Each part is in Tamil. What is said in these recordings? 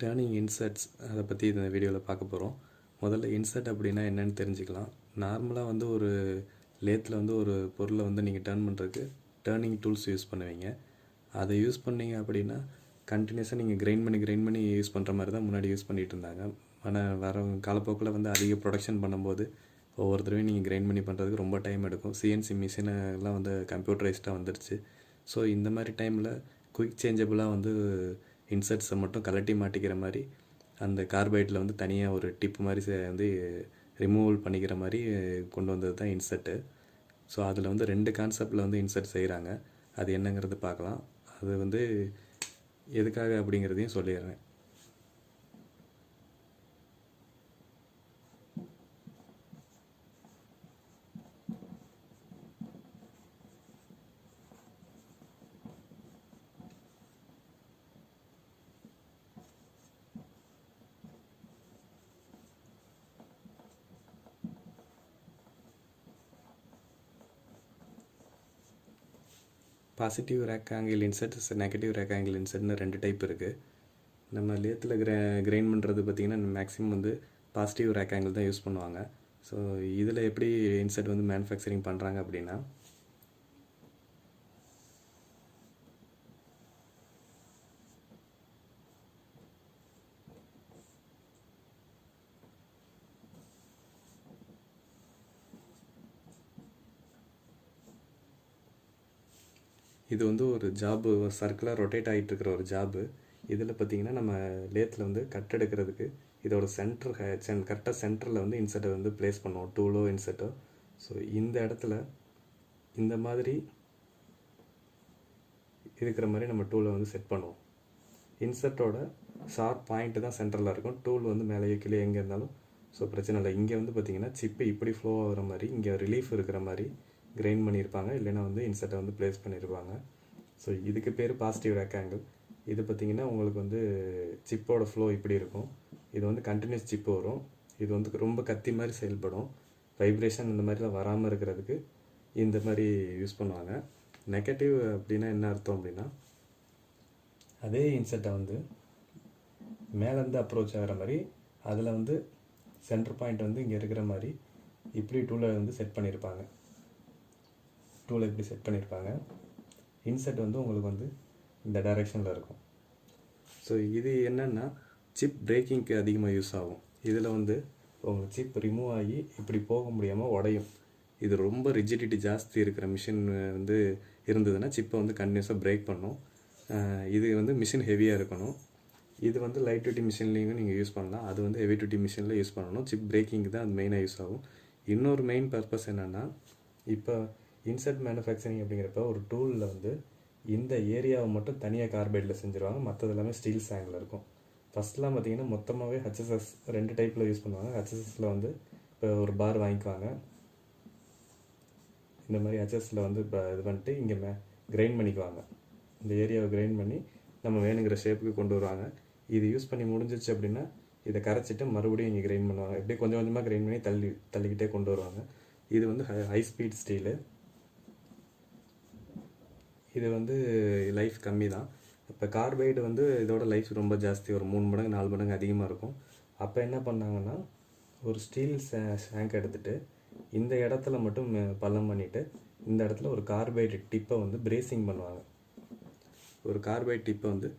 டேர்னிங் இன்சர்ட்ஸ் அதை பற்றி இந்த வீடியோவில் பார்க்க போகிறோம். முதல்ல இன்சர்ட் அப்படின்னா என்னென்னு தெரிஞ்சுக்கலாம். நார்மலாக வந்து ஒரு லேத்தில் வந்து ஒரு பொருளை வந்து நீங்கள் டேர்ன் பண்ணுறதுக்கு டேர்னிங் டூல்ஸ் யூஸ் பண்ணுவீங்க. அதை யூஸ் பண்ணீங்க அப்படின்னா கண்டினியூஸாக நீங்கள் கிரைண்ட் பண்ணி யூஸ் பண்ணுற மாதிரி தான் முன்னாடி யூஸ் பண்ணிகிட்டு இருந்தாங்க. ஆனால் வர காலப்போக்கில் வந்து அதிக ப்ரொடக்ஷன் பண்ணும்போது ஒவ்வொரு தடவையும் நீங்கள் கிரைண்ட் பண்ணி பண்ணுறதுக்கு ரொம்ப டைம் எடுக்கும். சிஎன்சி மிஷினெல்லாம் வந்து கம்ப்யூட்டரைஸ்டாக வந்துடுச்சு. ஸோ இந்த மாதிரி டைமில் குயிக் சேஞ்சபிளாக வந்து இன்சர்ட்ஸை மட்டும் கலட்டி மாட்டிக்கிற மாதிரி அந்த கார்பைடில் வந்து தனியாக ஒரு டிப் மாதிரி வந்து ரிமூவல் பண்ணிக்கிற மாதிரி கொண்டு வந்தது தான் இன்சர்ட்டு. ஸோ அதில் வந்து 2 கான்செப்டில் வந்து இன்சர்ட் செய்கிறாங்க. அது என்னங்கிறது பார்க்கலாம். அது வந்து எதுக்காக அப்படிங்கிறதையும் சொல்லிடுறேன். Positive rake angle inserts, negative rake angle இன்சர்ட்னு 2 டைப் இருக்குது. நம்ம லேத்தில் கிரைண்ட் பண்ணுறது பார்த்திங்கன்னா மேக்ஸிமம் வந்து பாசிட்டிவ் ரேக் ஆங்கிள் தான் யூஸ் பண்ணுவாங்க. ஸோ இதில் எப்படி இன்சர்ட் வந்து மேனுஃபேக்சரிங் பண்ணுறாங்க அப்படின்னா, இது வந்து ஒரு ஜாபு, சர்க்கிளாக ரொட்டேட் ஆகிட்டு இருக்கிற ஒரு ஜாபு. இதில் பார்த்திங்கன்னா நம்ம லேத்தில் வந்து கட் எடுக்கிறதுக்கு இதோட கரெக்டாக சென்டரில் வந்து இன்சர்ட்டை வந்து ப்ளேஸ் பண்ணுவோம், டூலோ இன்சர்ட்டோ. ஸோ இந்த இடத்துல இந்த மாதிரி இருக்கிற மாதிரி நம்ம டூலை வந்து செட் பண்ணுவோம். இன்சர்ட்டோட ஷார்ப் பாயிண்ட்டு தான் சென்டரில் இருக்கும். டூல் வந்து மேலேயோ கீழே எங்கே இருந்தாலும் ஸோ பிரச்சனை இல்லை. இங்கே வந்து பார்த்திங்கன்னா சிப்பு இப்படி ஃப்ளோ ஆகிற மாதிரி, இங்கே ரிலீஃப் இருக்கிற மாதிரி கிரைண்ட் பண்ணியிருப்பாங்க, இல்லைன்னா வந்து இன்சர்ட்டை வந்து ப்ளேஸ் பண்ணியிருப்பாங்க. ஸோ இதுக்கு பேர் பாசிட்டிவ் ரேக் ஆங்கிள். இது பார்த்திங்கன்னா உங்களுக்கு வந்து சிப்போட ஃப்ளோ இப்படி இருக்கும். இது வந்து கண்டினியூஸ் சிப்பு வரும். இது வந்து ரொம்ப கத்தி மாதிரி செயல்படும். வைப்ரேஷன் இந்த மாதிரிலாம் வராமல் இருக்கிறதுக்கு இந்த மாதிரி யூஸ் பண்ணுவாங்க. நெகட்டிவ் அப்படின்னா என்ன அர்த்தம் அப்படின்னா, அதே இன்சர்ட்டை வந்து மேலேருந்து அப்ரோச் ஆகிற மாதிரி அதில் வந்து சென்டர் பாயிண்ட் வந்து இங்கே இருக்கிற மாதிரி இப்படி டூலை வந்து செட் பண்ணியிருப்பாங்க. டூலை இப்படி செட் பண்ணியிருப்பாங்க. இன்சர்ட் வந்து உங்களுக்கு வந்து இந்த டைரெக்ஷனில் இருக்கும். ஸோ இது என்னென்னா சிப் பிரேக்கிங்க்கு அதிகமாக யூஸ் ஆகும். இதில் வந்து உங்களுக்கு சிப் ரிமூவ் ஆகி இப்படி போக முடியாமல் உடையும். இது ரொம்ப ரிஜிடிட்டி ஜாஸ்தி இருக்கிற மிஷின் வந்து இருந்ததுன்னா சிப்பை வந்து கண்டினியூஸாக பிரேக் பண்ணும். இது வந்து மிஷின் ஹெவியாக இருக்கணும். இது வந்து லைட் வெயிட்டி மிஷின்லேயும் நீங்கள் யூஸ் பண்ணலாம். அது வந்து ஹெவி வெயிட்டி மிஷினில் யூஸ் பண்ணணும். சிப் பிரேக்கிங்க்கு தான் அது மெயினாக யூஸ் ஆகும். இன்னொரு மெயின் பர்பஸ் என்னென்னா, இப்போ இன்சர்ட் மேனுஃபேக்சரிங் அப்படிங்கிறப்ப ஒரு டூலில் வந்து இந்த ஏரியாவை மட்டும் தனியாக கார்பைடில் செஞ்சுருவாங்க, மற்றது எல்லாமே ஸ்டீல் சாங்கில் இருக்கும். ஃபஸ்ட்லாம் பார்த்திங்கன்னா மொத்தமாகவே ஹெச்எஸ்எஸ் 2 டைப்பில் யூஸ் பண்ணுவாங்க. ஹெச்எஸ்எஸில் வந்து இப்போ ஒரு பார் வாங்கிக்குவாங்க, இந்த மாதிரி ஹெச்எஸ்ஸில் வந்து இப்போ இது பண்ணிட்டு இங்கே கிரைண்ட் பண்ணிக்குவாங்க. இந்த ஏரியாவை கிரைண்ட் பண்ணி நம்ம வேணுங்கிற ஷேப்புக்கு கொண்டு வருவாங்க. இது யூஸ் பண்ணி முடிஞ்சிச்சு அப்படின்னா இதை கரைச்சிட்டு மறுபடியும் இங்கே கிரைண்ட் பண்ணுவாங்க. இப்படியே கொஞ்சம் கொஞ்சமாக கிரைண்ட் பண்ணி தள்ளிக்கிட்டே கொண்டு வருவாங்க. இது வந்து ஹை ஸ்பீட் ஸ்டீலு. இது வந்து லைஃப் கம்மி தான். இப்போ கார்பைடு வந்து இதோட லைஃப் ரொம்ப ஜாஸ்தி, ஒரு 3 மடங்கு 4 மடங்கு அதிகமாக இருக்கும். அப்போ என்ன பண்ணாங்கன்னா, ஒரு ஸ்டீல் ஷேங்க் எடுத்துகிட்டு இந்த இடத்துல மட்டும் பள்ளம் பண்ணிவிட்டு இந்த இடத்துல ஒரு கார்பைடு டிப்பை வந்து பிரேசிங் பண்ணுவாங்க. ஒரு கார்பைடு டிப்பை வந்து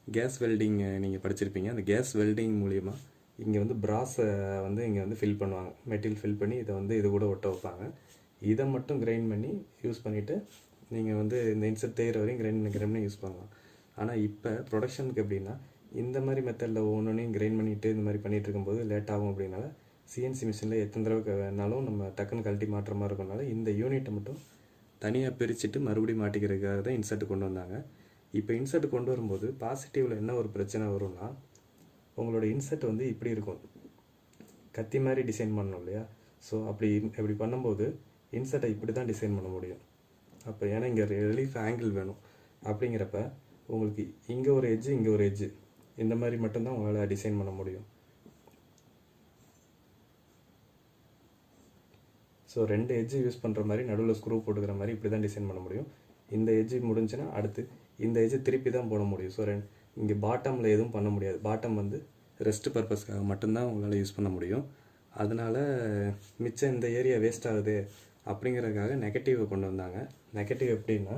கேஸ் வெல்டிங் நீங்கள் படிச்சிருப்பீங்க. அந்த கேஸ் வெல்டிங் மூலிமா இங்கே வந்து பிராஸை வந்து இங்கே வந்து ஃபில் பண்ணுவாங்க. மெட்டீரியல் ஃபில் பண்ணி இதை வந்து இது கூட ஒட்ட வைப்பாங்க. இதை மட்டும் கிரைண்ட் பண்ணி யூஸ் பண்ணிவிட்டு நீங்கள் வந்து இந்த இன்சர்ட் தேய்கிற வரையும் கிரைண்ட் பண்ணி யூஸ் பண்ணலாம். ஆனால் இப்போ ப்ரொடக்ஷனுக்கு எப்படின்னா, இந்த மாதிரி மெத்தடில் ஒவ்வொன்றையும் கிரைண்ட் பண்ணிவிட்டு இந்த மாதிரி பண்ணிகிட்டு இருக்கும்போது லேட் ஆகும். அப்படின்னால சிஎன்சி மிஷினில் எத்தனை தடவை வேணாலும் நம்ம டக்குன்னு கழட்டி மாட்டுற மாதிரி இருக்கனால இந்த யூனிட்டை மட்டும் தனியாக பிரிச்சுட்டு மறுபடியும் மாட்டிக்கிறதுக்காக தான் இன்சர்ட் கொண்டு வந்தாங்க. இப்போ இன்சர்ட் கொண்டு வரும்போது பாசிட்டிவில் என்ன ஒரு பிரச்சனை வரும்னா, உங்களோட இன்சர்ட் வந்து இப்படி இருக்கும், கத்தி மாதிரி டிசைன் பண்ணணும் இல்லையா. ஸோ அப்படி பண்ணும்போது இன்சர்ட்டை இப்படி தான் டிசைன் பண்ண முடியும். அப்போ ஏன்னா இங்கே ரிலீஃப் ஆங்கிள் வேணும். அப்படிங்கிறப்ப உங்களுக்கு இங்கே ஒரு எட்ஜு, இங்கே ஒரு எட்ஜு, இந்த மாதிரி மட்டும்தான் உங்களால் டிசைன் பண்ண முடியும். ஸோ 2 எட்ஜு யூஸ் பண்ணுற மாதிரி நடுவில் ஸ்க்ரூ போட்டுக்கிற மாதிரி இப்படி தான் டிசைன் பண்ண முடியும். இந்த எட்ஜு முடிஞ்சுன்னா அடுத்து இந்த எட்ஜு திருப்பி தான் போட முடியும். ஸோ இங்கே பாட்டமில் எதுவும் பண்ண முடியாது. பாட்டம் வந்து ரெஸ்ட் பர்பஸ்க்காக மட்டும்தான் உங்களால் யூஸ் பண்ண முடியும். அதனால் மிச்சம் இந்த ஏரியா வேஸ்ட் ஆகுது அப்படிங்கிறதுக்காக நெகட்டிவை கொண்டு வந்தாங்க. நெகட்டிவ் எப்படின்னா,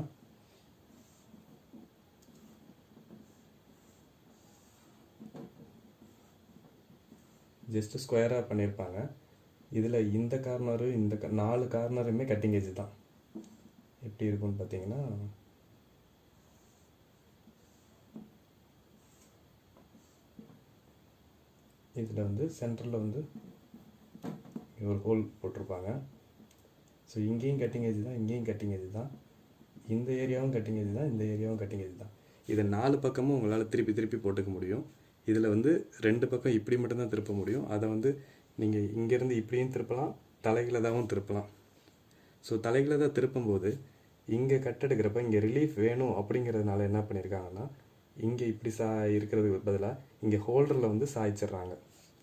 ஜஸ்ட் ஸ்கொயராக பண்ணியிருப்பாங்க. இதில் இந்த கார்னரும் இந்த 4 கார்னருமே கட்டிங் எட்ஜ் தான். எப்படி இருக்கும்னு பார்த்தீங்கன்னா, இதில் வந்து சென்டரில் வந்து ஒரு ஹோல் போட்டிருப்பாங்க. ஸோ இங்கேயும் கட்டிங் எட்ஜ் தான், இங்கேயும் கட்டிங் எட்ஜ் தான், இந்த ஏரியாவும் கட்டிங் எட்ஜ் தான், இந்த ஏரியாவும் கட்டிங் எட்ஜ் தான். இதை 4 பக்கமும் உங்களால் திருப்பி திருப்பி போட்டுக்க முடியும். இதில் வந்து 2 பக்கம் இப்படி மட்டும்தான் திருப்ப முடியும். அதை வந்து நீங்கள் இங்கேருந்து இப்படியும் திருப்பலாம், தலைகீழாகவும் திருப்பலாம். ஸோ தலைகீழாக திருப்பும்போது இங்கே கட் எடுக்கிறப்ப இங்கே ரிலீஃப் வேணும் அப்படிங்கிறதுனால என்ன பண்ணியிருக்காங்கன்னா, இங்கே இப்படி இருக்கிறதுக்கு பதிலாக இங்கே ஹோல்டரில் வந்து சாய்ச்சிட்றாங்க.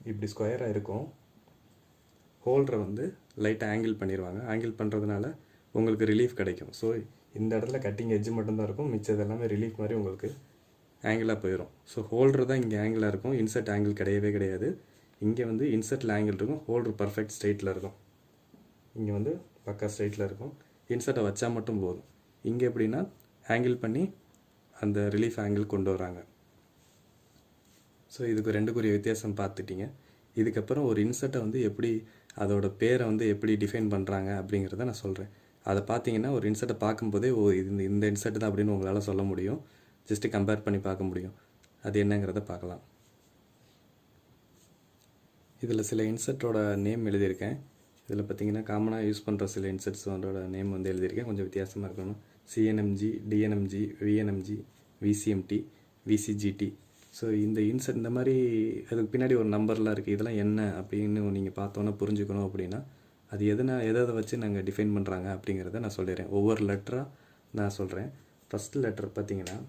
இப்படி ஸ்கொயராக இருக்கும், ஹோல்டரை வந்து லைட்டாக ஆங்கிள் பண்ணிடுவாங்க. ஆங்கிள் பண்ணுறதுனால உங்களுக்கு ரிலீஃப் கிடைக்கும். ஸோ இந்த இடத்துல கட்டிங் எட்ஜ் மட்டும்தான் இருக்கும், மிச்சது எல்லாமே ரிலீஃப் மாதிரி உங்களுக்கு ஆங்கிளாக போயிடும். ஸோ ஹோல்டர் தான் இங்கே ஆங்கிளாக இருக்கும், இன்சர்ட் ஆங்கிள் கிடையவே கிடையாது. இங்கே வந்து இன்சர்ட்டில் ஆங்கிள் இருக்கும், ஹோல்டர் பர்ஃபெக்ட் ஸ்ட்ரெயிட்டில் இருக்கும். இங்கே வந்து பக்கா ஸ்ட்ரெயிட்டில் இருக்கும். இன்சர்ட்டை வச்சா மட்டும் போதும். இங்கே எப்படின்னா ஆங்கிள் பண்ணி அந்த ரிலீஃப் ஆங்கிள் கொண்டு வராங்க. ஸோ இதுக்கு ரெண்டுக்குரிய வித்தியாசம் பார்த்துட்டிங்க. இதுக்கப்புறம் ஒரு இன்சர்ட்டை வந்து எப்படி அதோட பேரை வந்து எப்படி டிஃபைன் பண்ணுறாங்க அப்படிங்கிறத நான் சொல்கிறேன். அதை பார்த்தீங்கன்னா ஒரு இன்சர்ட்டை பார்க்கும்போதே இந்த இன்சர்ட் தான் அப்படின்னு உங்களால் சொல்ல முடியும். ஜஸ்ட்டு கம்பேர் பண்ணி பார்க்க முடியும். அது என்னங்கிறத பார்க்கலாம். இதில் சில இன்சர்ட்டோட நேம் எழுதியிருக்கேன். இதில் பார்த்தீங்கன்னா காமனாக யூஸ் பண்ணுற சில இன்சர்ட்ஸோட நேம் வந்து எழுதியிருக்கேன், கொஞ்சம் வித்தியாசமாக இருக்கணும். சிஎன்எம்ஜி, டிஎன்எம்ஜி, விஎன்எம்ஜி, விசிஎம்டி, விசிஜிடி. ஸோ இந்த இன்சர்ட் இந்த மாதிரி அதுக்கு பின்னாடி ஒரு நம்பர்லாம் இருக்குது. இதெல்லாம் என்ன அப்படின்னு நீங்கள் பார்த்தோன்னா புரிஞ்சுக்கணும் அப்படின்னா அது எதை வச்சு நாங்கள் டிஃபைன் பண்ணுறாங்க அப்படிங்கிறத நான் சொல்லிடுறேன். ஒவ்வொரு லெட்டராக நான் சொல்கிறேன். ஃபஸ்ட் லெட்டர் பார்த்தீங்கன்னா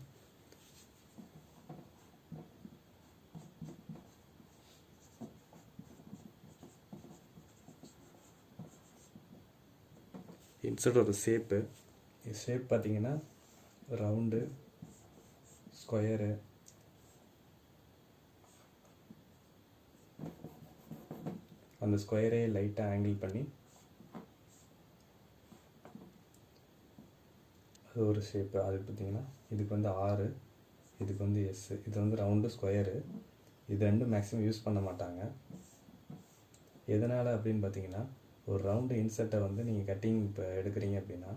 இன்சர்ட்டோட ஷேப்பு பார்த்தீங்கன்னா ரவுண்டு, ஸ்கொயரு, அந்த ஸ்கொயரே லைட்டாக ஆங்கிள் பண்ணி அது ஒரு ஷேப்பு. அது பார்த்திங்கன்னா இதுக்கு வந்து 6, இதுக்கு வந்து எஸ். இது வந்து ரவுண்டு, ஸ்கொயரு. இது ரெண்டும் மேக்ஸிமம் யூஸ் பண்ண மாட்டாங்க. எதனால் அப்படின்னு பார்த்தீங்கன்னா, ஒரு ரவுண்டு இன்சர்ட்டை வந்து நீங்கள் கட்டிங் இப்போ எடுக்கிறீங்க அப்படின்னா,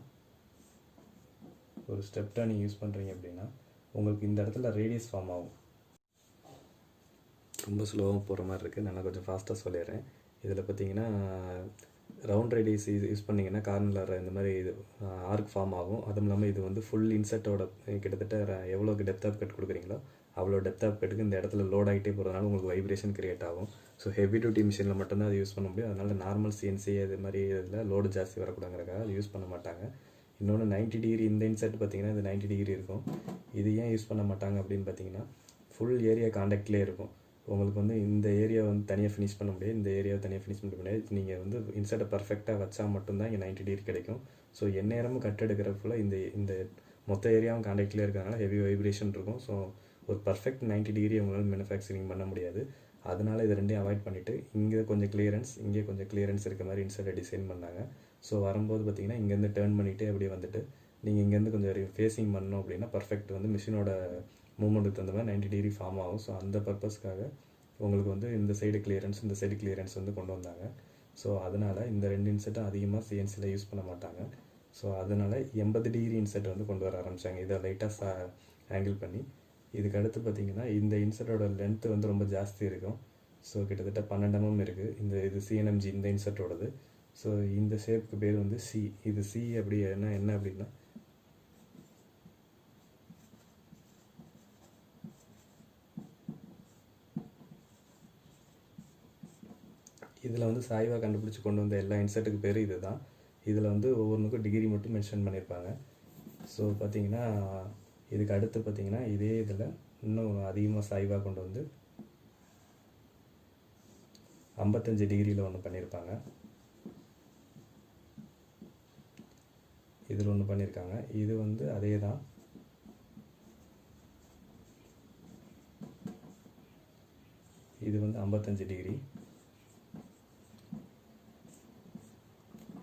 ஒரு ஸ்டெப் டர்னிங் யூஸ் பண்ணுறீங்க அப்படின்னா உங்களுக்கு இந்த இடத்துல ரேடியஸ் ஃபார்ம் ஆகும். ரொம்ப ஸ்லோவாக போகிற மாதிரி இருக்குது, நான் கொஞ்சம் ஃபாஸ்ட்டாக சொல்லிடுறேன். இதில் பார்த்தீங்கன்னா ரவுண்ட் ரேடியஸ் யூஸ் பண்ணிங்கன்னா கார்னரில் இந்த மாதிரி இது ஆர்க் ஃபார்ம் ஆகும். அதுவும் இல்லாமல் இது வந்து ஃபுல் இன்சர்ட்டோட கிட்டத்தட்ட எவ்வளோ டெப்த் ஆஃப் கட் கொடுக்குறீங்களோ அவ்வளோ டெப்த் ஆஃப் கட்டுக்கு இந்த இடத்துல லோட் ஆகிட்டே போகிறதுனால உங்களுக்கு வைப்ரேஷன் கிரியேட் ஆகும். ஸோ ஹெவி டியூட்டி மிஷினில் மட்டும்தான் அது யூஸ் பண்ண முடியும். அதனால் நார்மல் சிஎன்சி அது மாதிரி இதில் லோடு ஜாஸ்தி வரக்கூடாதுங்கிறக்காக அது யூஸ் பண்ண மாட்டாங்க. இன்னொன்று 90 டிகிரி இந்த இன்சர்ட் பார்த்தீங்கன்னா இது 90 டிகிரி இருக்கும். இது ஏன் யூஸ் பண்ண மாட்டாங்க அப்படின்னு பார்த்தீங்கன்னா ஃபுல் ஏரியா காண்டாக்ட்லேயே இருக்கும். உங்களுக்கு வந்து இந்த ஏரியா வந்து தனியாக ஃபினிஷ் பண்ண முடியாது, இந்த ஏரியாவை தனியாக ஃபினிஷ் பண்ண முடியாது. நீங்கள் வந்து இன்சர்ட்டை பர்ஃபெக்டாக வச்சா மட்டும்தான் இங்கே 90 டிகிரி கிடைக்கும். ஸோ எந்நேரமும் கட் எடுக்கிற ஃபுல்லாக இந்த மொத்த ஏரியாவும் காண்டாக்ட்லேயே இருக்கிறதுனால ஹெவி வைப்ரேஷன் இருக்கும். ஸோ ஒரு பர்ஃபெக்ட் 90 டிகிரி உங்களால் மேனுஃபேக்சரிங் பண்ண முடியாது. அதனால் இது ரெண்டையும் அவாய்ட் பண்ணிவிட்டு இங்கே கொஞ்சம் கிளியரன்ஸ், இங்கே கொஞ்சம் கிளியரன்ஸ் இருக்க மாதிரி இன்சர்ட்டை டிசைன் பண்ணாங்க. ஸோ வரும்போது பார்த்தீங்கன்னா இங்கேருந்து டேர்ன் பண்ணிவிட்டு அப்படியே வந்துட்டு நீங்கள் இங்கேருந்து கொஞ்சம் ஃபேஸிங் பண்ணணும் அப்படின்னா பர்ஃபெக்ட் வந்து மிஷினோட மூவ்மெண்ட்டுக்கு தகுந்த மாதிரி 90 டிகிரி ஃபார்ம் ஆகும். ஸோ அந்த பர்பஸ்க்காக உங்களுக்கு வந்து இந்த சைடு கிளியரன்ஸ், இந்த சைடு கிளியரன்ஸ் வந்து கொண்டு வந்தாங்க. ஸோ அதனால் இந்த 2 இன்சர்ட்டும் அதிகமாக சிஎன்சியில் யூஸ் பண்ண மாட்டாங்க. ஸோ அதனால் 80 டிகிரி இன்சர்ட் வந்து கொண்டு வர ஆரம்பித்தாங்க, இதை லைட்டாக ஆங்கிள் பண்ணி. இதுக்கு அடுத்து பார்த்திங்கன்னா இந்த இன்சர்ட்டோட லென்த்து வந்து ரொம்ப ஜாஸ்தி இருக்கும். ஸோ கிட்டத்தட்ட 12 mm இருக்குது. இது சிஎன்எம்ஜி இந்த இன்சர்ட்டோடது. ஸோ இந்த ஷேப்புக்கு பேர் வந்து சி. இது சி அப்படி என்ன அப்படின்னா இதில் வந்து சாய்வாக கண்டுபிடிச்சி கொண்டு வந்த எல்லா இன்சர்ட்டுக்கு பேர் இது தான். இதில் வந்து ஒவ்வொன்றுக்கும் டிகிரி மட்டும் மென்ஷன் பண்ணியிருப்பாங்க. ஸோ பார்த்திங்கன்னா இதுக்கு அடுத்து பார்த்திங்கன்னா இதே இதில் இன்னும் அதிகமாக சாய்வாக கொண்டு வந்து 55 டிகிரியில் ஒன்று பண்ணியிருப்பாங்க. இதில் ஒன்று பண்ணியிருக்காங்க. இது வந்து அதே தான், இது வந்து 55 டிகிரி.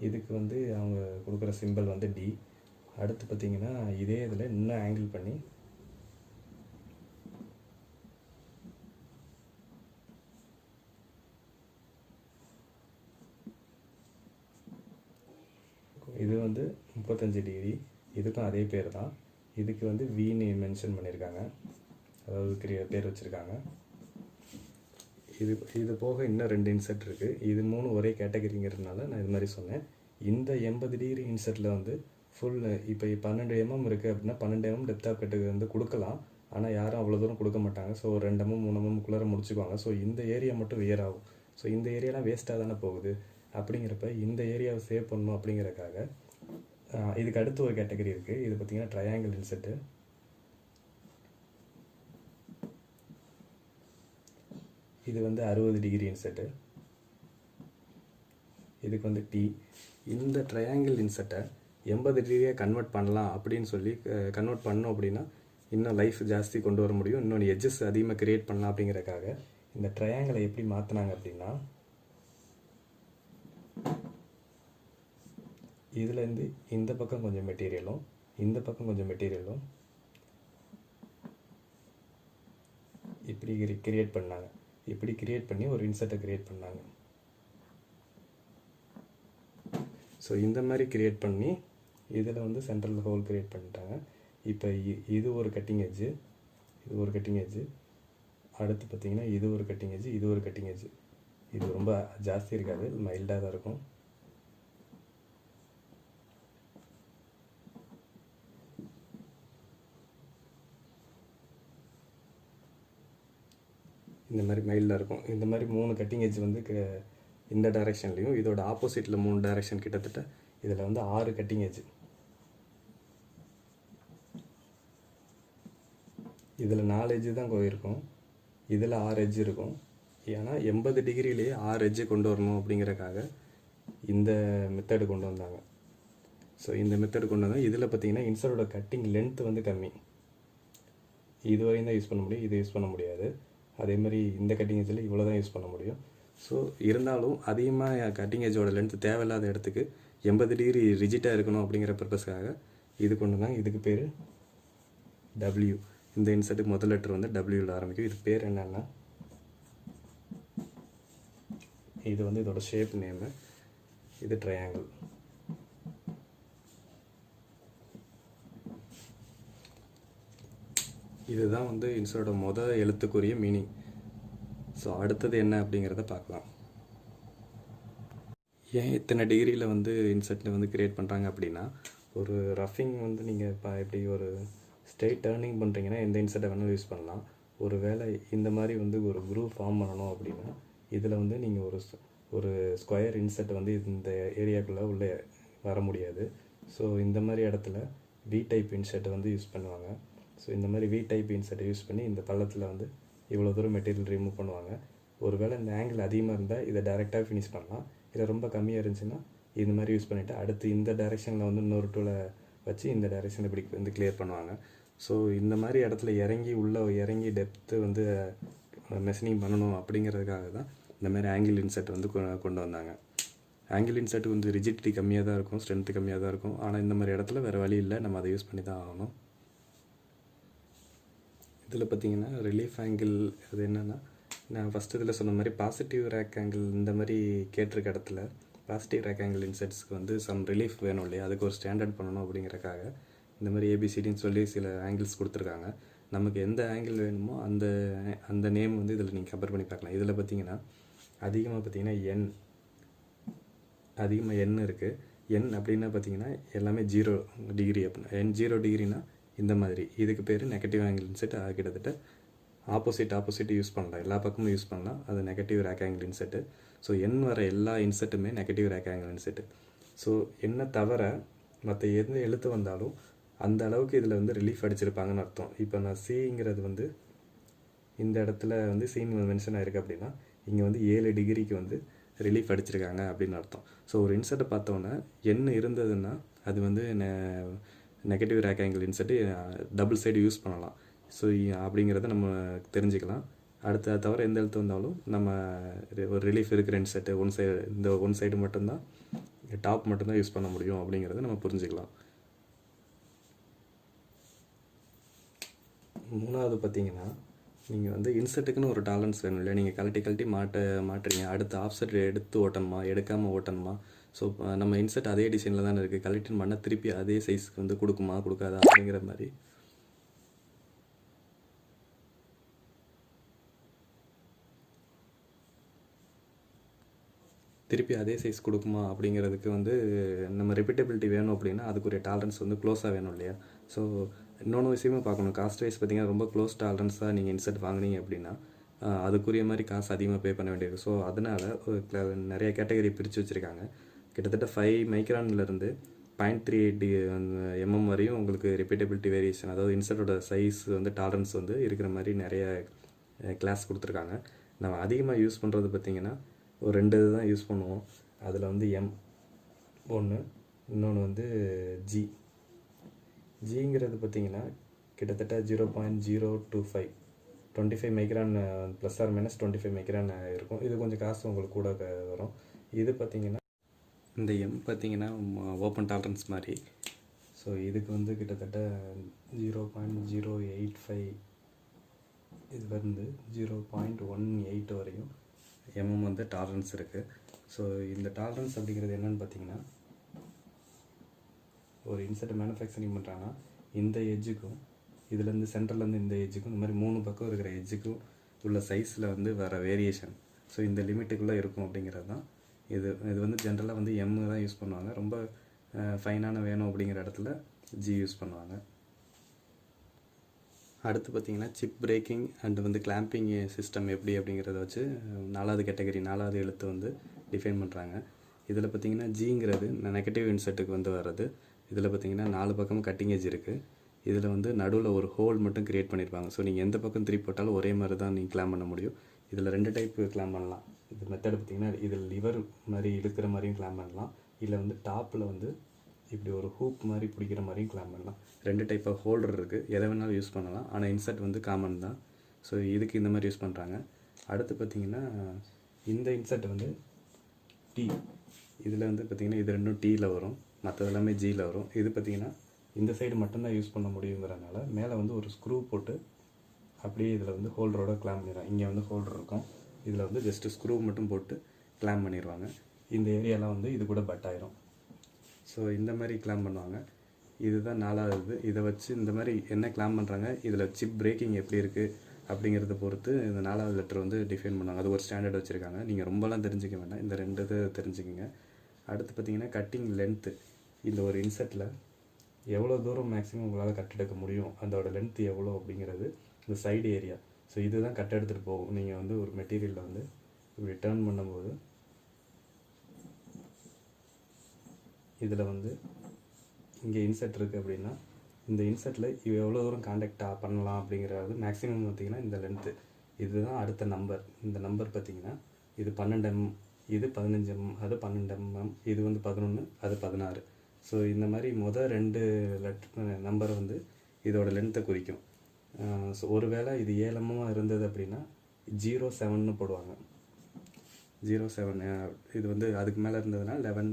இதுக்கு வந்து அவங்க கொடுக்குற சிம்பிள் வந்து டி. அடுத்து பார்த்திங்கன்னா இதே இதில் இன்னும் ஆங்கிள் பண்ணி இது வந்து 35 டிகிரி. இதுக்கும் அதே பேர் தான். இதுக்கு வந்து வின்னு மென்ஷன் பண்ணியிருக்காங்க, அதாவது பேர் வச்சுருக்காங்க. இது போக இன்னும் 2 இன்செர்ட் இருக்குது. இது 3 ஒரே கேட்டகரிங்கிறதுனால நான் இது மாதிரி சொன்னேன். இந்த 80 டிகிரி இன்செர்ட்டில் வந்து ஃபுல் இப்போ 12 mm இருக்குது அப்படின்னா 12 mm டெப்த் ஆஃப் கட்டுக்கு வந்து கொடுக்கலாம். ஆனால் யாரும் அவ்வளோ தூரம் கொடுக்க மாட்டாங்க. So 2 mm 3 mm முடிச்சுக்குவாங்க. ஸோ இந்த ஏரியா மட்டும் வியர் ஆகும். ஸோ இந்த ஏரியாலாம் வேஸ்ட்டாக தானே போகுது. அப்படிங்கிறப்ப இந்த ஏரியாவை சேவ் பண்ணணும் அப்படிங்கிறக்காக இதுக்கு அடுத்து ஒரு கேட்டகரி இருக்குது. இது பார்த்திங்கன்னா ட்ரையாங்கிள் இன்செர்ட்டு. இது வந்து 60 டிகிரி இன்செர்ட்டு. இதுக்கு வந்து டி. இந்த ட்ரையாங்கிள் இன்செர்ட்டை 80 டிகிரியாக கன்வெர்ட் பண்ணலாம் அப்படின்னு சொல்லி கன்வெர்ட் பண்ணோம் அப்படின்னா இன்னும் லைஃப் ஜாஸ்தி கொண்டு வர முடியும், இன்னொன்று எட்ஜஸ் அதிகமாக க்ரியேட் பண்ணலாம். அப்படிங்கிறக்காக இந்த ட்ரையாங்கிளை எப்படி மாற்றினாங்க அப்படின்னா, இதுலேருந்து இந்த பக்கம் கொஞ்சம் மெட்டீரியலும் இந்த பக்கம் கொஞ்சம் மெட்டீரியலும் இப்படி கிரியேட் பண்ணாங்க. இப்படி கிரியேட் பண்ணி ஒரு இன்செர்ட்டை கிரியேட் பண்ணாங்க. ஸோ இந்த மாதிரி கிரியேட் பண்ணி இதில் வந்து சென்ட்ரல் ஹோல் கிரியேட் பண்ணிட்டாங்க. இப்போ இது ஒரு கட்டிங் எட்ஜு, இது ஒரு கட்டிங் எட்ஜு. அடுத்து பார்த்திங்கன்னா இது ஒரு கட்டிங் எட்ஜு, இது ஒரு கட்டிங் எட்ஜு. இது ரொம்ப ஜாஸ்தி இருக்காது, மைல்டாக தான் இருக்கும். இந்த மாதிரி மைல்டாக இருக்கும். இந்த மாதிரி 3 கட்டிங் எட்ஜ் வந்து இந்த டைரெக்ஷன்லேயும் இதோட ஆப்போசிட்டில் 3 டைரெக்ஷன், கிட்டத்தட்ட இதில் வந்து 6 கட்டிங் எட்ஜ். இதில் 4 எட்ஜு தான் இருக்கும், இதில் 6 எட்ஜ் இருக்கும். ஏன்னா 80 டிகிரிலேயே 6 எட்ஜு கொண்டு வரணும் அப்படிங்கிறக்காக இந்த மெத்தடு கொண்டு வந்தாங்க. ஸோ இந்த மெத்தடு கொண்டு வந்தால் இதில் பார்த்திங்கன்னா இன்சர்ட்டோட கட்டிங் லென்த்து வந்து கம்மி. இது வரையும் தான் யூஸ் பண்ண முடியும், இது யூஸ் பண்ண முடியாது. அதே மாதிரி இந்த கட்டிங் எட்ஜில் இவ்வளோ தான் யூஸ் பண்ண முடியும். ஸோ இருந்தாலும் அதிகமாக கட்டிங் எட்ஜோட லென்த்து தேவையில்லாத இடத்துக்கு 80 டிகிரி ரிஜிட்டாக இருக்கணும் அப்படிங்கிற பர்பஸ்க்காக இது கொண்டு வந்தாங்க. இதுக்கு பேர் டபிள்யூ. இந்த இன்செர்ட்டுக்கு முதல் லெட்டர் வந்து டபிள்யூவில் ஆரம்பிக்கும். இது பேர் என்னென்னா, இது வந்து இதோட ஷேப் நேமு. இது ட்ரையாங்கிள். இதுதான் வந்து இன்சர்ட்டோட எழுத்துக்குரிய மீனிங். ஸோ அடுத்தது என்ன அப்படிங்கிறத பார்க்கலாம். ஏன் இத்தனை டிகிரியில் வந்து இன்செர்ட்டில் வந்து க்ரியேட் பண்ணுறாங்க அப்படின்னா, ஒரு ரஃபிங் வந்து நீங்கள் இப்போ எப்படி ஒரு ஸ்ட்ரெயிட் டேர்னிங் பண்ணுறீங்கன்னா இந்த இன்செர்ட்டை வேணாலும் யூஸ் பண்ணலாம். ஒரு வேளை இந்த மாதிரி வந்து ஒரு குரூப் ஃபார்ம் பண்ணணும் அப்படின்னா இதில் வந்து நீங்கள் ஒரு ஸ்கொயர் இன்செர்ட் வந்து இந்த ஏரியாக்குள்ளே உள்ளே வர முடியாது. ஸோ இந்த மாதிரி இடத்துல வி டைப் இன்செர்ட்டை வந்து யூஸ் பண்ணுவாங்க. ஸோ இந்த மாதிரி வி டைப் இன்செர்ட்டை யூஸ் பண்ணி இந்த பள்ளத்தில் வந்து இவ்வளோ தூரம் மெட்டீரியல் ரிமூவ் பண்ணுவாங்க. ஒருவேளை இந்த ஆங்கிள் அதிகமாக இருந்தால் இதை டைரெக்டாக ஃபினிஷ் பண்ணலாம். இதில் ரொம்ப கம்மியாக இருந்துச்சுன்னா இந்த மாதிரி யூஸ் பண்ணிவிட்டு அடுத்து இந்த டைரெக்ஷனில் வந்து இன்னொரு டூலை வச்சு இந்த டைரெக்ஷன் இப்படி வந்து கிளியர் பண்ணுவாங்க. ஸோ இந்த மாதிரி இடத்துல இறங்கி டெப்த்து வந்து மெஷினிங் பண்ணணும் அப்படிங்கிறதுக்காக தான் இந்த மாதிரி ஆங்கிள் இன்செர்ட் வந்து கொண்டு வந்தாங்க. ஆங்கிள் இன்செர்ட் வந்து ரிஜிடிட்டி கம்மியாக தான் இருக்கும், ஸ்ட்ரென்த்து கம்மியாக தான் இருக்கும். ஆனால் இந்த மாதிரி இடத்துல வேறு வழி இல்லை, நம்ம அதை யூஸ் பண்ணி தான் ஆகணும். இதில் பார்த்திங்கன்னா ரிலீஃப் ஆங்கிள் அது என்னென்னா, நான் ஃபஸ்ட்டு இதில் சொன்ன மாதிரி பாசிட்டிவ் ரேக் ஆங்கிள் இந்த மாதிரி கேட்டிருக்க இடத்துல பாசிட்டிவ் ரேக் ஆங்கிள் இன்செர்ட்ஸ்க்கு வந்து சம் ரிலீஃப் வேணும் இல்லையா, அதுக்கு ஒரு ஸ்டாண்டர்ட் பண்ணணும் அப்படிங்கிறக்காக இந்த மாதிரி ஏபிசிடின்னு சொல்லி சில ஆங்கிள்ஸ் கொடுத்துருக்காங்க. நமக்கு எந்த ஆங்கிள் வேணுமோ அந்த நேம் வந்து இதில் நீங்கள் கம்பேர் பண்ணி பார்க்கலாம். இதில் பார்த்திங்கன்னா அதிகமாக பார்த்திங்கன்னா எண் இருக்குது. எண் அப்படின்னா பார்த்திங்கன்னா எல்லாமே 0 டிகிரி அப்படின்னா எண் 0 டிகிரினா இந்த மாதிரி இதுக்கு பேர் நெகட்டிவ் ஆங்கிள் இன்செர்ட். கிட்டத்தட்ட ஆப்போசிட் யூஸ் பண்ணலாம், எல்லா பக்கமும் யூஸ் பண்ணலாம். அது negative rake angle insert. So எண் வர எல்லா இன்செர்ட்டுமே negative rake angle insert. So என்ன தவிர மற்ற எந்த எழுத்து வந்தாலும் அந்த அளவுக்கு இதில் வந்து ரிலீஃப் அடிச்சிருப்பாங்கன்னு அர்த்தம். இப்போ நான் சிங்கிறது வந்து இந்த இடத்துல வந்து சீன் மென்ஷன் ஆகிருக்கு அப்படின்னா இங்கே வந்து 7 டிகிரிக்கு வந்து ரிலீஃப் அடிச்சிருக்காங்க அப்படின்னு அர்த்தம். ஸோ ஒரு இன்செர்ட்டை பார்த்தோன்னே எண் இருந்ததுன்னா அது வந்து negative rake angle insert double side use பண்ணலாம். ஸோ அப்படிங்கிறத நம்ம தெரிஞ்சுக்கலாம். அடுத்து அது தவிர எந்த எழுத்து வந்தாலும் நம்ம ஒரு ரிலீஃப் இருக்கிற இன்செட்டு இந்த ஒன் சைடு மட்டும்தான் டாப் மட்டும்தான் யூஸ் பண்ண முடியும் அப்படிங்கிறத நம்ம புரிஞ்சுக்கலாம். மூணாவது பார்த்தீங்கன்னா, நீங்கள் வந்து இன்செட்டுக்குன்னு ஒரு டாலரன்ஸ் வேணும் இல்லையா? நீங்கள் கழட்டி மாட்டுறீங்க, அடுத்து ஆஃப்செட் எடுத்து ஓட்டணுமா எடுக்காமல் ஓட்டணுமா? ஸோ நம்ம இன்செட் அதே டிசைனில் தானே இருக்குது, கலெக்டின் பண்ணால் திருப்பி அதே சைஸ்க்கு வந்து கொடுக்குமா கொடுக்காதா அப்படிங்கிற மாதிரி திருப்பி அதே சைஸ் கொடுக்குமா அப்படிங்கிறதுக்கு வந்து நம்ம ரிப்பீட்டபிலிட்டி வேணும் அப்படின்னா அதுக்குரிய டாலரன்ஸ் வந்து க்ளோஸாக வேணும் இல்லையா? ஸோ இன்னொன்று விஷயமும் பார்க்கணும், காஸ்ட் வைஸ் பார்த்திங்கன்னா ரொம்ப க்ளோஸ் டாலரன்ஸாக நீங்கள் இன்செட் வாங்கினீங்க அப்படின்னா அதுக்குரிய மாதிரி காசு அதிகமாக பே பண்ண வேண்டியது. ஸோ அதனால் நிறைய கேட்டகரி பிரித்து வச்சுருக்காங்க. கிட்டத்தட்ட 5 மைக்ரான்லேருந்து 0.38 mm வரையும் உங்களுக்கு ரிப்பீட்டபிலிட்டி வேரியேஷன், அதாவது இன்செட்டோட சைஸ் வந்து டாலரன்ஸ் வந்து இருக்கிற மாதிரி நிறைய கிளாஸ் கொடுத்துருக்காங்க. நம்ம அதிகமாக யூஸ் பண்ணுறது பார்த்திங்கன்னா ஒரு 2 இது தான் யூஸ் பண்ணுவோம். அதில் வந்து ஒன்று, இன்னொன்று வந்து ஜிங்கிறது பார்த்திங்கன்னா கிட்டத்தட்ட 0.025 25 micron plus or minus 25 micron இருக்கும். இது கொஞ்சம் காசு உங்களுக்கு கூட வரும். இது பார்த்திங்கன்னா இந்த பார்த்திங்கன்னா ஓப்பன் டாலரன்ஸ் மாதிரி. ஸோ இதுக்கு வந்து கிட்டத்தட்ட 0.085 இதுலேருந்து 0.18 வரையும் வந்து டாலரன்ஸ் இருக்குது. ஸோ இந்த டாலரன்ஸ் அப்படிங்கிறது என்னென்னு பார்த்தீங்கன்னா, ஒரு இன்செர்ட் மேனுஃபேக்சரிங் பண்ணுறாங்கன்னா இந்த எட்ஜுக்கும் இதுலேருந்து சென்டர்லேருந்து இந்த எட்ஜுக்கும் இந்த மாதிரி 3 பக்கம் இருக்கிற எட்ஜுக்கும் உள்ள சைஸில் வந்து வேறு வேரியேஷன். ஸோ இந்த லிமிட்டுக்குள்ளே இருக்கும் அப்படிங்கிறது தான் இது வந்து ஜென்ரலாக வந்து தான் யூஸ் பண்ணுவாங்க. ரொம்ப ஃபைனான வேணும் அப்படிங்கிற இடத்துல ஜி யூஸ் பண்ணுவாங்க. அடுத்து பார்த்திங்கன்னா சிப் பிரேக்கிங் அண்டு வந்து கிளாம்பிங் சிஸ்டம் எப்படி அப்படிங்கிறத வச்சு 4வது கேட்டகரி 4வது எழுத்து வந்து டிஃபைன் பண்ணுறாங்க. இதில் பார்த்திங்கன்னா ஜிங்கிறது நெகட்டிவ் இன்செட்டுக்கு வந்து வர்றது. இதில் பார்த்திங்கன்னா 4 பக்கமும் கட்டிங் எட்ஜ் இருக்குது. இதில் வந்து நடுவில் ஒரு ஹோல் மட்டும் க்ரியேட் பண்ணியிருப்பாங்க. ஸோ நீங்கள் எந்த பக்கம் திருப்பி போட்டாலும் ஒரே மாதிரி தான் நீங்கள் கிளாம் பண்ண முடியும். இதில் 2 டைப் கிளாம் பண்ணலாம். இது மெத்தட் பார்த்திங்கன்னா இதில் லிவர் மாதிரி இழுக்கிற மாதிரியும் கிளாம் பண்ணலாம், இல்லை வந்து டாப்பில் வந்து இப்படி ஒரு ஹூப் மாதிரி பிடிக்கிற மாதிரியும் கிளாம் பண்ணலாம். 2 டைப் ஆஃப் ஹோல்டர் இருக்குது, எதை வேணாலும் யூஸ் பண்ணலாம். ஆனால் இன்செர்ட் வந்து காமன் தான். ஸோ இதுக்கு இந்த மாதிரி யூஸ் பண்ணுறாங்க. அடுத்து பார்த்திங்கன்னா இந்த இன்செர்ட் வந்து இதில் வந்து பார்த்திங்கன்னா இது 2ம் டீயில் வரும், மற்றது எல்லாமே ஜியில் வரும். இது பார்த்திங்கன்னா இந்த சைடு மட்டும்தான் யூஸ் பண்ண முடியுங்கிறனால மேலே வந்து ஒரு ஸ்க்ரூ போட்டு அப்படியே இதில் வந்து ஹோல்டரோட கிளாம் பண்ணிடுவாங்க. இங்கே வந்து ஹோல்டர் இருக்கும், இதில் வந்து ஜஸ்ட்டு ஸ்க்ரூ மட்டும் போட்டு கிளாம் பண்ணிடுவாங்க. இந்த ஏரியாலாம் வந்து இது கூட பட் ஆயிரும். ஸோ இந்த மாதிரி கிளாம் பண்ணுவாங்க. இதுதான் 4வது. இதை வச்சு இந்த மாதிரி என்ன கிளாம் பண்ணுறாங்க, இதில் சிப் பிரேக்கிங் எப்படி இருக்குது அப்படிங்கிறத பொறுத்து இந்த 4வது லெட்டர் வந்து டிஃபைன் பண்ணுவாங்க. அது ஒரு ஸ்டாண்டர்ட் வச்சுருக்காங்க. நீங்கள் ரொம்பலாம் தெரிஞ்சிக்க வேண்டாம், இந்த 2 இது தெரிஞ்சுக்கிங்க. அடுத்து பார்த்திங்கன்னா கட்டிங் லென்த்து. இந்த ஒரு இன்செர்ட்டில் எவ்வளோ தூரம் மேக்ஸிமம் உங்களால் கட் எடுக்க முடியும், அதோட லென்த்து எவ்வளோ அப்படிங்கிறது இந்த சைடு ஏரியா. ஸோ இதுதான் கட் எடுத்துகிட்டு போகும். நீங்கள் வந்து ஒரு மெட்டீரியலில் வந்து இப்படி டர்ன் பண்ணும்போது இதில் வந்து இங்கே இன்செர்ட் இருக்குது அப்படின்னா இந்த இன்செர்ட்டில் எவ்வளோ தூரம் காண்டாக்ட் பண்ணலாம் அப்படிங்கிறது மேக்ஸிமம் பார்த்திங்கன்னா இந்த லென்த்து. இதுதான் அடுத்த நம்பர். இந்த நம்பர் பார்த்திங்கன்னா இது 12 mm, இது 15 mm, அது 12 mm, இது வந்து 11, அது 16. ஸோ இந்த மாதிரி 2 நம்பர் வந்து இதோட லென்த்தை குறிக்கும். ஸோ ஒரு வேளை இது 7 mm இருந்தது அப்படின்னா 07ன்னு போடுவாங்க. 07 இது வந்து அதுக்கு மேலே இருந்ததுன்னா 11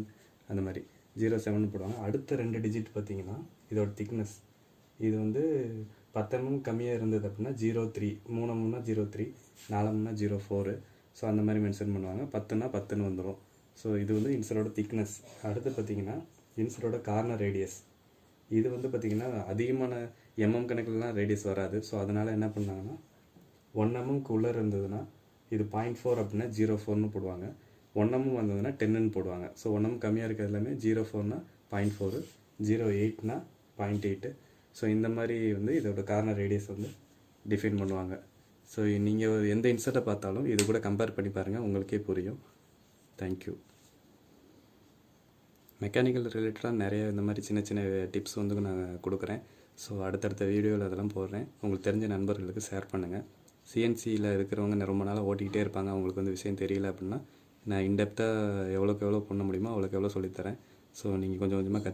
அந்த மாதிரி 07ன்னு போடுவாங்க. அடுத்த 2 டிஜிட் பார்த்திங்கன்னா இதோட திக்னஸ். இது வந்து 10 mm கம்மியாக இருந்தது அப்படின்னா 03, 3 mmனா 03, 4 mmனா 04. ஸோ அந்த மாதிரி மென்ஷன் பண்ணுவாங்க. 10னா 10ன்னு வந்துடும். ஸோ இது வந்து இன்செர்ட்டோட திக்னஸ். அடுத்து பார்த்திங்கன்னா இன்செர்ட்டோட கார்னர் ரேடியஸ். இது வந்து பார்த்திங்கன்னா அதிகமான கணக்கிலலாம் ரேடியஸ் வராது. ஸோ அதனால் என்ன பண்ணாங்கன்னா 1 mm உள்ளே இருந்ததுன்னா இது 0.4 அப்படின்னா 04ன்னு போடுவாங்க. 1 mm வந்ததுன்னா 10ன்னு போடுவாங்க. ஸோ 1 mm கம்மியாக இருக்கிறது எல்லாமே 04னா 0.4, 08னா 0.8. ஸோ இந்த மாதிரி வந்து இதோட கார்னர் ரேடியஸ் வந்து டிஃபைன் பண்ணுவாங்க. ஸோ நீங்கள் எந்த இன்செர்ட்டை பார்த்தாலும் இது கூட கம்பேர் பண்ணி பாருங்கள், உங்களுக்கே புரியும். தேங்க்யூ. மெக்கானிக்கல் ரிலேட்டடாக நிறைய இந்த மாதிரி சின்ன சின்ன டிப்ஸ் வந்து நான் கொடுக்குறேன். ஸோ அடுத்தடுத்த வீடியோவில் அதெல்லாம் போடுறேன். உங்களுக்கு தெரிஞ்ச நண்பர்களுக்கு ஷேர் பண்ணுங்கள். சிஎன்சியில் இருக்கிறவங்க ரொம்ப நாளாக ஓட்டிக்கிட்டே இருப்பாங்க, அவங்களுக்கு வந்து விஷயம் தெரியல அப்படின்னா நான் இன்டெப்த்தாக எவ்வளோக்கு எவ்வளோ பண்ண முடியுமோ அவ்வளோக்கு எவ்வளோ சொல்லித்தரேன். ஸோ நீங்கள் கொஞ்சம் கொஞ்சமாக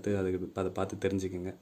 அதை பார்த்து தெரிஞ்சுக்கோங்க.